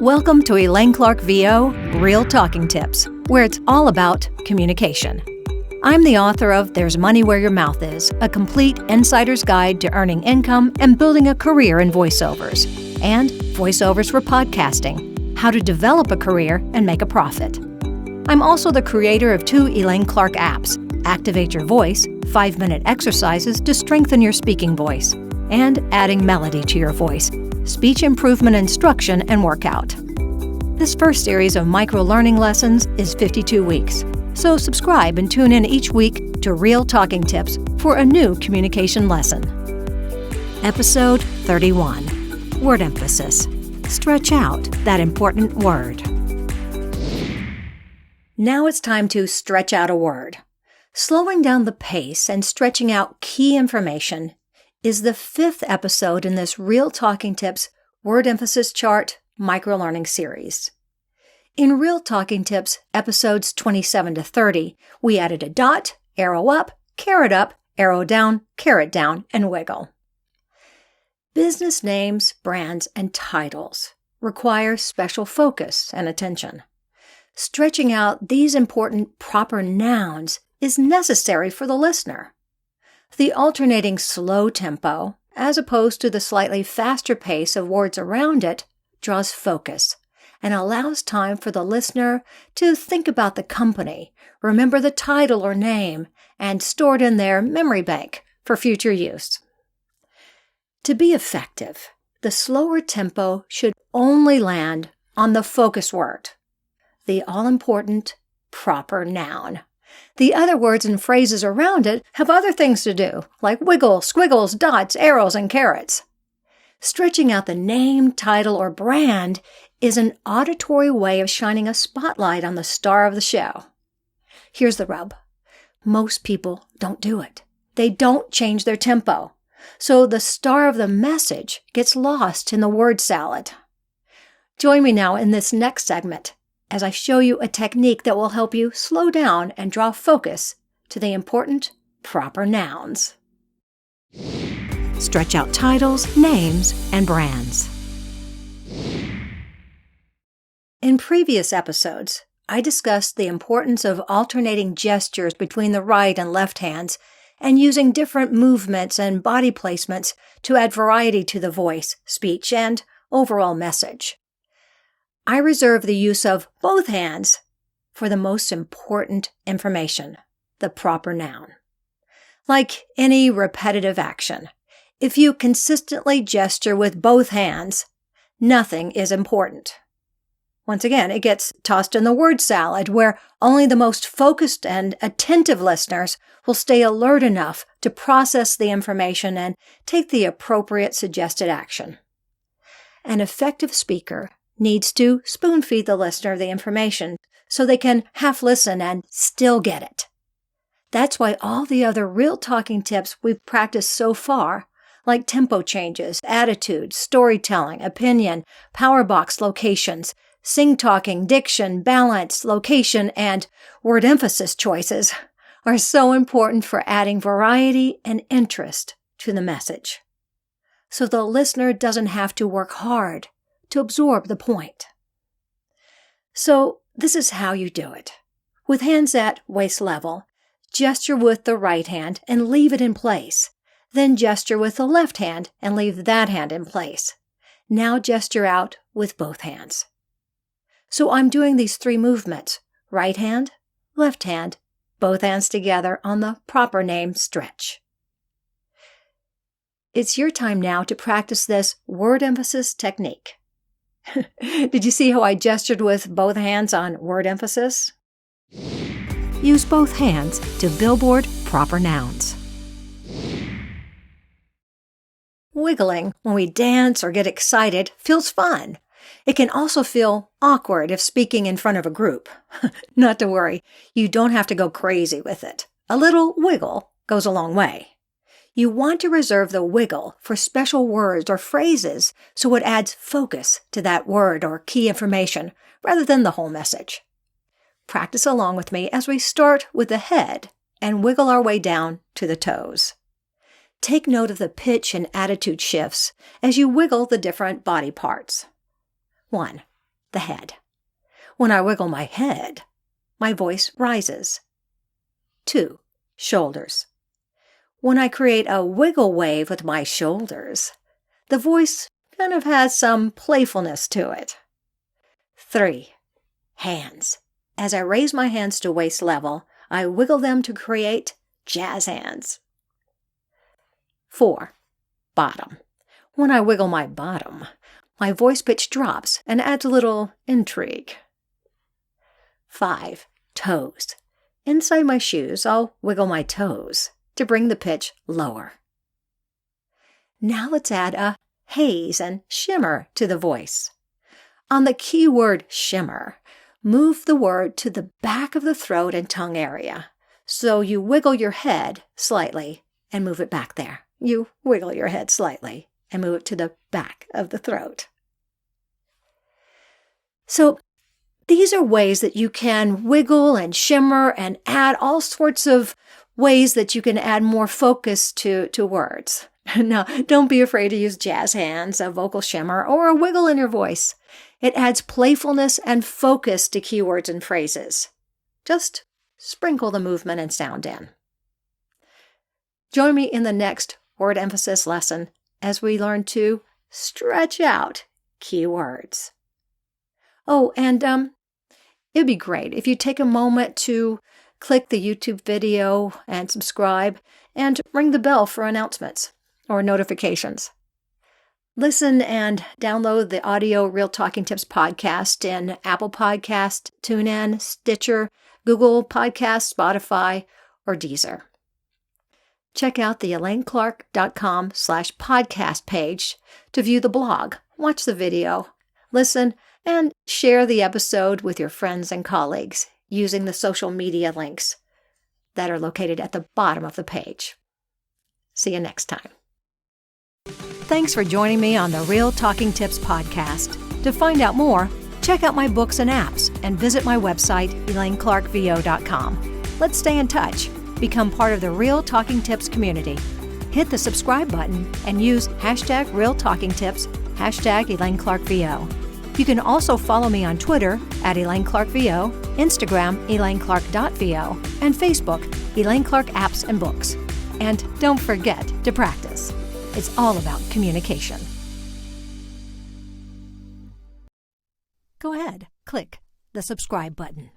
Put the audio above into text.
Welcome to Elaine Clark VO Real Talking Tips, where it's all about communication. I'm the author of There's Money Where Your Mouth Is, a complete insider's guide to earning income and building a career in voiceovers, and Voiceovers for Podcasting, how to develop a career and make a profit. I'm also the creator of 2 Elaine Clark apps, Activate Your Voice, 5-minute exercises to strengthen your speaking voice, and Adding Melody to Your Voice, speech improvement instruction and workout. This first series of micro-learning lessons is 52 weeks, so subscribe and tune in each week to Real Talking Tips for a new communication lesson. Episode 31, Word Emphasis. Stretch out that important word. Now it's time to stretch out a word. Slowing down the pace and stretching out key information is the 5th episode in this Real Talking Tips Word Emphasis Chart micro-learning series. In Real Talking Tips episodes 27 to 30, we added a dot, arrow up, arrow down, carrot down, and wiggle. Business names, brands, and titles require special focus and attention. Stretching out these important proper nouns is necessary for the listener. The alternating slow tempo, as opposed to the slightly faster pace of words around it, draws focus and allows time for the listener to think about the company, remember the title or name, and store it in their memory bank for future use. To be effective, the slower tempo should only land on the focus word, the all-important proper noun. The other words and phrases around it have other things to do, like wiggle, squiggles, dots, arrows, and carrots. Stretching out the name, title, or brand is an auditory way of shining a spotlight on the star of the show. Here's the rub. Most people don't do it. They don't change their tempo. So the star of the message gets lost in the word salad. Join me now in this next segment as I show you a technique that will help you slow down and draw focus to the important proper nouns. Stretch out titles, names, and brands. In previous episodes, I discussed the importance of alternating gestures between the right and left hands and using different movements and body placements to add variety to the voice, speech, and overall message. I reserve the use of both hands for the most important information, the proper noun. Like any repetitive action, if you consistently gesture with both hands, nothing is important. Once again, it gets tossed in the word salad where only the most focused and attentive listeners will stay alert enough to process the information and take the appropriate suggested action. An effective speaker needs to spoon-feed the listener the information so they can half listen and still get it. That's why all the other real talking tips we've practiced so far, like tempo changes, attitudes, storytelling, opinion, power box locations, sing-talking, diction, balance, location, and word emphasis choices, are so important for adding variety and interest to the message, so the listener doesn't have to work hard to absorb the point. So this is how you do it. With hands at waist level, gesture with the right hand and leave it in place. Then gesture with the left hand and leave that hand in place. Now gesture out with both hands. So I'm doing these 3 movements: right hand, left hand, both hands together on the proper name stretch. It's your time now to practice this word emphasis technique. Did you see how I gestured with both hands on word emphasis? Use both hands to billboard proper nouns. Wiggling when we dance or get excited feels fun. It can also feel awkward if speaking in front of a group. Not to worry, you don't have to go crazy with it. A little wiggle goes a long way. You want to reserve the wiggle for special words or phrases so it adds focus to that word or key information rather than the whole message. Practice along with me as we start with the head and wiggle our way down to the toes. Take note of the pitch and attitude shifts as you wiggle the different body parts. 1. the head. When I wiggle my head, my voice rises. 2. Shoulders. When I create a wiggle wave with my shoulders, the voice kind of has some playfulness to it. 3. Hands. As I raise my hands to waist level, I wiggle them to create jazz hands. 4. Bottom. When I wiggle my bottom, my voice pitch drops and adds a little intrigue. 5. Toes. Inside my shoes, I'll wiggle my toes to bring the pitch lower. Now let's add a haze and shimmer to the voice. On the keyword shimmer, move the word to the back of the throat and tongue area. So you wiggle your head slightly and move it back there. You wiggle your head slightly and move it to the back of the throat. So these are ways that you can wiggle and shimmer and add all sorts of ways that you can add more focus to words. Now, don't be afraid to use jazz hands, a vocal shimmer, or a wiggle in your voice. It adds playfulness and focus to keywords and phrases. Just sprinkle the movement and sound in. Join me in the next word emphasis lesson as we learn to stretch out keywords. Oh, and it'd be great if you take a moment to click the YouTube video and subscribe and ring the bell for announcements or notifications. Listen and download the audio Real Talking Tips podcast in Apple Podcast, TuneIn, Stitcher, Google Podcast, Spotify, or Deezer. Check out the ElaineClark.com/podcast page to view the blog, watch the video, listen, and share the episode with your friends and colleagues using the social media links that are located at the bottom of the page. See you next time. Thanks for joining me on the Real Talking Tips podcast. To find out more, check out my books and apps and visit my website, ElaineClarkVO.com. Let's stay in touch. Become part of the Real Talking Tips community. Hit the subscribe button and use #RealTalkingTips, #ElaineClarkVO. You can also follow me on Twitter at ElaineClarkVO, Instagram ElaineClark.VO, and Facebook Elaine Clark Apps and Books. And don't forget to practice. It's all about communication. Go ahead, click the subscribe button.